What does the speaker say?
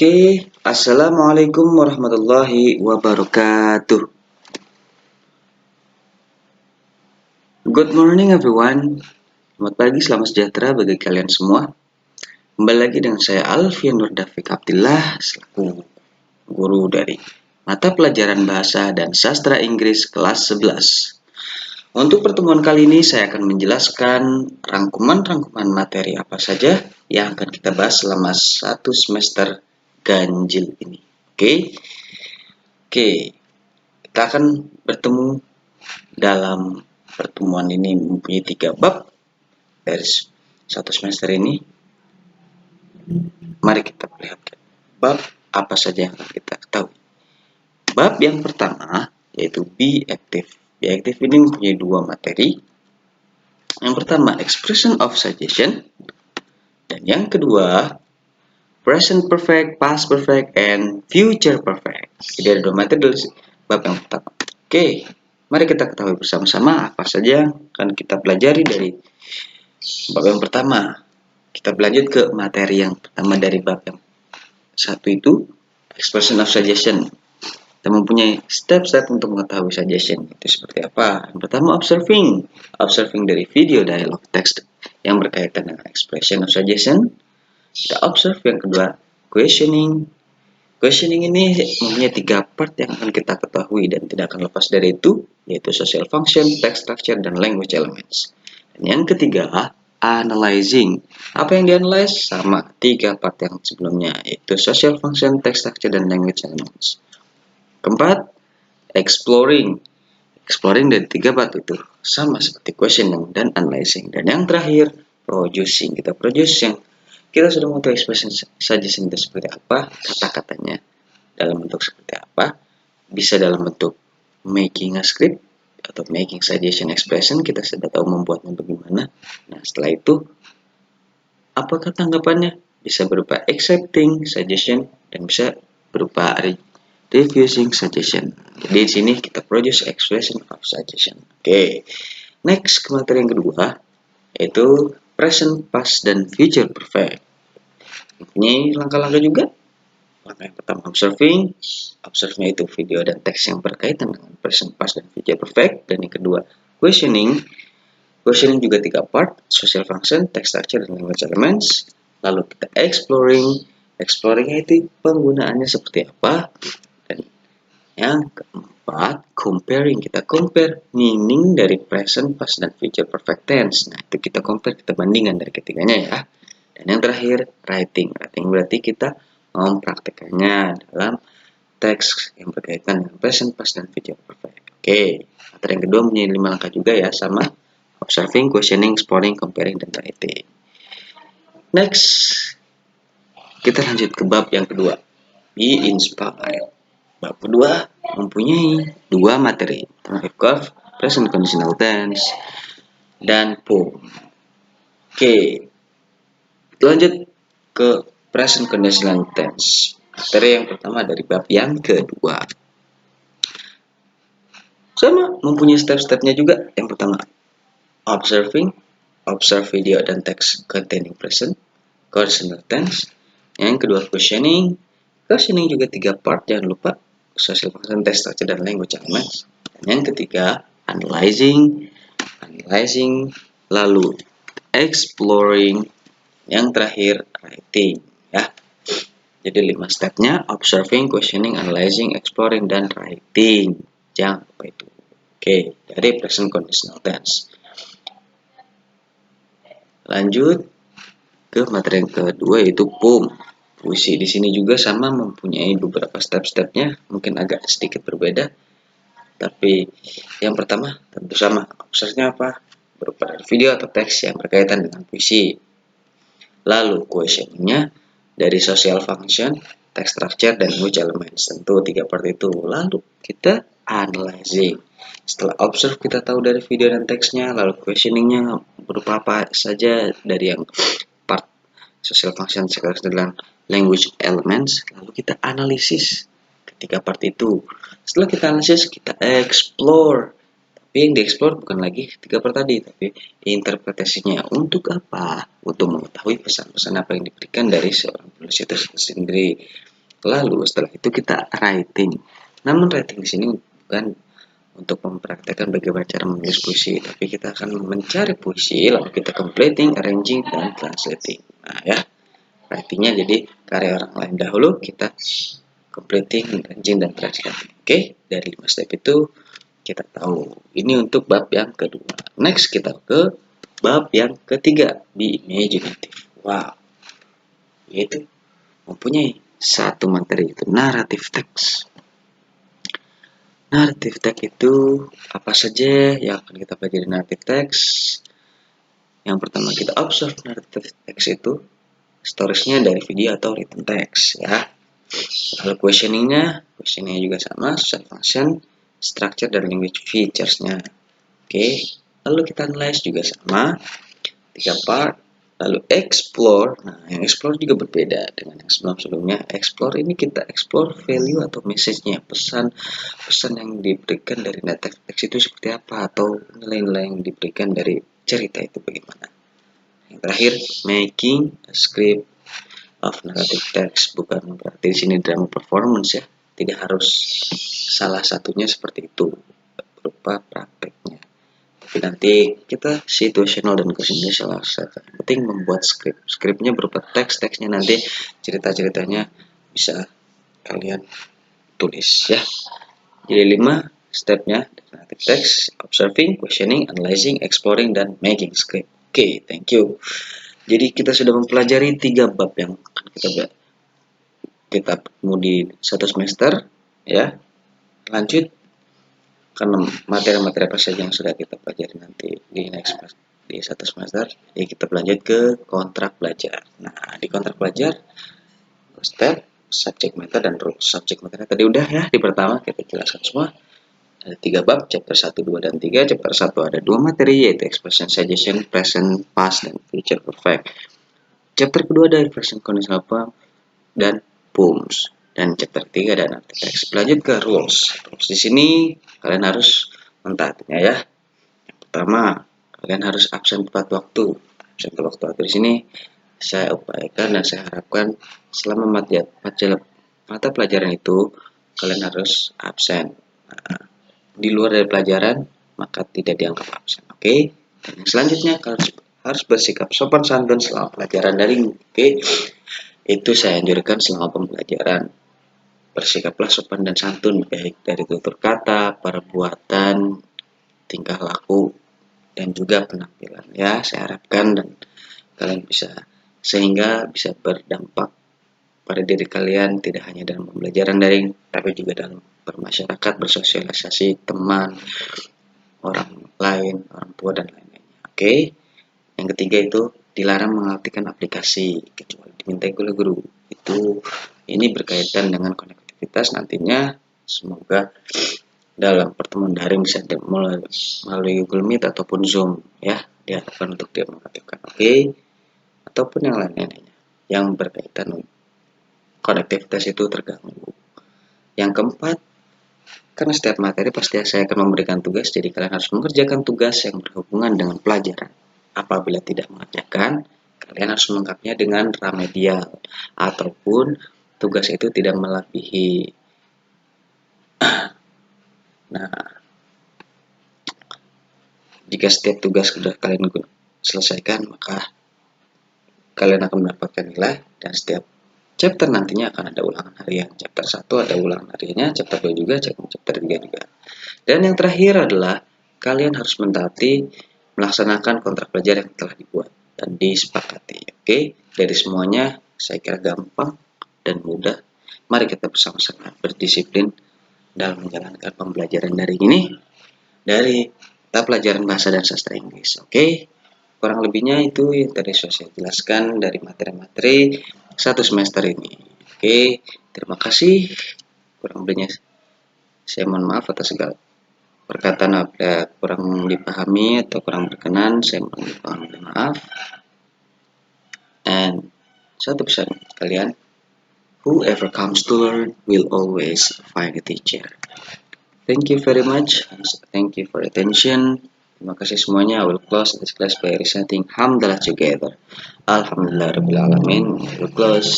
Oke, Assalamualaikum warahmatullahi wabarakatuh. Good morning everyone. Selamat pagi, selamat sejahtera bagi kalian semua. Kembali lagi dengan saya Alfian Nur Dafiq Abdillah selaku guru dari mata pelajaran bahasa dan sastra Inggris kelas 11. Untuk pertemuan kali ini saya akan menjelaskan rangkuman-rangkuman materi apa saja yang akan kita bahas selama satu semester ganjil ini. Oke, kita akan bertemu dalam pertemuan ini mempunyai 3 bab dari satu semester ini. Mari kita perlihatkan bab apa saja yang akan kita ketahui. Bab yang pertama yaitu be active. Be active ini mempunyai 2 materi. Yang pertama expression of suggestion dan yang kedua present perfect, past perfect, and future perfect. Jadi ada 2 materi dari bab yang pertama. Oke, mari kita ketahui bersama-sama apa saja akan kita pelajari dari bab yang pertama. Kita berlanjut ke materi yang pertama dari bab yang satu itu expression of suggestion. Kita mempunyai step-step untuk mengetahui suggestion itu seperti apa. Yang pertama observing dari video dialog text yang berkaitan dengan expression of suggestion. Kita observe. Yang kedua questioning ini mempunyai 3 part yang akan kita ketahui dan tidak akan lepas dari itu, yaitu social function, text structure, dan language elements. Dan yang ketiga analyzing. Apa yang dianalyze? Sama 3 part yang sebelumnya, yaitu social function, text structure, dan language elements. Keempat exploring dari 3 part itu sama seperti questioning dan analyzing. Dan yang terakhir producing. Kita produce yang kita sudah mengetahui expression suggestion itu seperti apa, kata-katanya dalam bentuk seperti apa, bisa dalam bentuk making a script atau making suggestion expression, kita sudah tahu membuatnya bagaimana. Nah, setelah itu apakah tanggapannya? Bisa berupa accepting suggestion dan bisa berupa refusing suggestion. Jadi di sini kita produce expression of suggestion. Oke. Next ke materi yang kedua yaitu present, past, dan future perfect. Ini langkah-langkah juga. Langkah yang pertama observe-nya itu video dan teks yang berkaitan dengan present, past, dan future perfect. Dan yang kedua questioning juga 3 part, social function, text structure, dan language elements. Lalu kita exploringnya itu penggunaannya seperti apa. Dan yang keempat comparing, kita compare meaning dari present, past, dan future perfect tense. Nah, itu kita compare, kita bandingkan dari ketiganya ya. Dan yang terakhir writing berarti kita mempraktekannya dalam teks yang berkaitan dengan present, past, dan future perfect. Oke, materi yang kedua punya 5 langkah juga ya, sama observing, questioning, exploring, comparing, dan writing. Next, kita lanjut ke bab yang kedua, be inspired. Bab kedua mempunyai 2 materi, verb, present conditional tense, dan poem. Oke, lanjut ke present conditional tense. Materi yang pertama dari bab yang kedua. Sama, mempunyai step-stepnya juga. Yang pertama, observe video dan text containing present conditional tense. Yang kedua, questioning juga 3 part, jangan lupa social function, text structure, dan language elements. Dan yang ketiga, analyzing, lalu exploring, yang terakhir writing ya. Jadi 5 stepnya, observing, questioning, analyzing, exploring, dan writing. Jangan lupa itu. Oke, dari present conditional tense. Lanjut ke materi yang kedua yaitu poem. Puisi di sini juga sama, mempunyai beberapa step-stepnya, mungkin agak sedikit berbeda. Tapi yang pertama tentu sama, observe-nya apa? Berupa video atau teks yang berkaitan dengan puisi. Lalu questioning-nya dari social function, text structure, dan language elements. Tentu 3 part itu. Lalu kita analyzing. Setelah observe kita tahu dari video dan teksnya, lalu questioning-nya berupa apa saja dari yang part social function, text structure, dan language elements. Lalu kita analisis ketiga part itu. Setelah kita analisis, kita explore. Tapi yang dieksplor bukan lagi 3 part tadi, tapi interpretasinya. Untuk apa? Untuk mengetahui pesan-pesan apa yang diberikan dari seorang penulis itu sendiri. Lalu setelah itu kita writing. Namun writing di sini bukan untuk mempraktekkan bagaimana cara menulis puisi, tapi kita akan mencari puisi, lalu kita completing, arranging, dan translating. Nah ya, writingnya jadi karya orang lain dahulu, kita completing, arranging, dan translating. Oke, dari 5 step itu kita tahu. Ini untuk bab yang kedua. Next kita ke bab yang ketiga, be imaginative. Wow, yaitu mempunyai satu materi, itu narrative text. Narrative text itu apa saja yang akan kita pelajari narrative text? Yang pertama kita observe narrative text itu storiesnya dari video atau written text ya. Lalu questioningnya juga sama, social function, structure dan language features-nya. Oke. Lalu kita analyze juga sama, 3 part. Lalu explore, nah yang explore juga berbeda dengan yang sebelumnya. Explore ini kita explore value atau message-nya, pesan yang diberikan dari narrative text itu seperti apa, atau nilai-nilai yang diberikan dari cerita itu bagaimana. Yang terakhir, making a script of narrative text, bukan berarti di sini drama performance ya, tidak harus salah satunya seperti itu berupa prakteknya. Tapi nanti kita situational dan questionable penting membuat skripnya berupa teksnya nanti cerita-ceritanya bisa kalian tulis ya. Jadi 5 stepnya: narrative text, observing, questioning, analyzing, exploring, dan making script. Oke, thank you. Jadi kita sudah mempelajari 3 bab yang akan kita ketemu di 1 semester ya. Lanjut karena materi-materi apa saja yang sudah kita pelajari nanti di next di 1 semester. Jadi kita lanjut ke kontrak belajar. Nah, di kontrak belajar step, subject matter, dan rules. Subject matter tadi udah ya, di pertama kita jelaskan semua. Ada 3 bab, chapter 1, 2, dan 3. Chapter 1 ada 2 materi, yaitu expression, suggestion, present, past, dan future perfect. Chapter kedua ada present conditional form dan poems. Dan chapter 3 ada narrative text. Lanjut ke rules. Rules di sini kalian harus mentaatinya ya. Yang pertama, kalian harus absen tepat waktu. Absen tepat waktu di sini saya upayakan dan saya harapkan selama mata pelajaran itu kalian harus absen. Nah, di luar dari pelajaran maka tidak dianggap absen. Oke. Dan yang selanjutnya kalian harus bersikap sopan santun selama pelajaran daring. Oke. Itu saya anjurkan selama pembelajaran. Bersikaplah sopan dan santun, baik dari tutur kata, perbuatan, tingkah laku, dan juga penampilan ya. Saya harapkan dan kalian sehingga bisa berdampak pada diri kalian, tidak hanya dalam pembelajaran daring tapi juga dalam bermasyarakat, bersosialisasi, teman, orang lain, orang tua, dan lain-lainnya. Oke. Yang ketiga itu dilarang mengartikan aplikasi kecuali dimintai oleh guru. Ini berkaitan dengan konektivitas nantinya. Semoga dalam pertemuan daring bisa melalui Google Meet ataupun Zoom ya, diharapkan untuk dia mengaktifkan oke, ataupun yang lain-lainnya yang berkaitan konektivitas itu terganggu. Yang keempat, karena setiap materi pasti saya akan memberikan tugas, jadi kalian harus mengerjakan tugas yang berhubungan dengan pelajaran. Apabila tidak mengerjakan, kalian harus melengkapnya dengan remedial ataupun tugas itu tidak melebihi. Nah, jika setiap tugas sudah kalian selesaikan, maka kalian akan mendapatkan nilai, dan setiap chapter nantinya akan ada ulangan harian. Chapter 1 ada ulangan hariannya, chapter 2 juga, chapter 3 juga. Dan yang terakhir adalah kalian harus mentaati melaksanakan kontrak belajar yang telah dibuat dan disepakati. Oke, dari semuanya saya kira gampang dan mudah. Mari kita bersama-sama berdisiplin dalam menjalankan pembelajaran daring ini dari mata pelajaran bahasa dan sastra Inggris. Oke, kurang lebihnya itu yang tadi saya jelaskan dari materi-materi 1 semester ini. Oke, terima kasih. Kurang lebihnya saya mohon maaf atas segala perkataan apabila kurang dipahami atau kurang berkenan, saya mohon maaf. And satu pesan kalian, whoever comes to learn will always find a teacher. Thank you very much. Thank you for attention. Terima kasih semuanya. I will close this class by reciting Hamdalah together. Alhamdulillah Rabbil Alamin. We will close.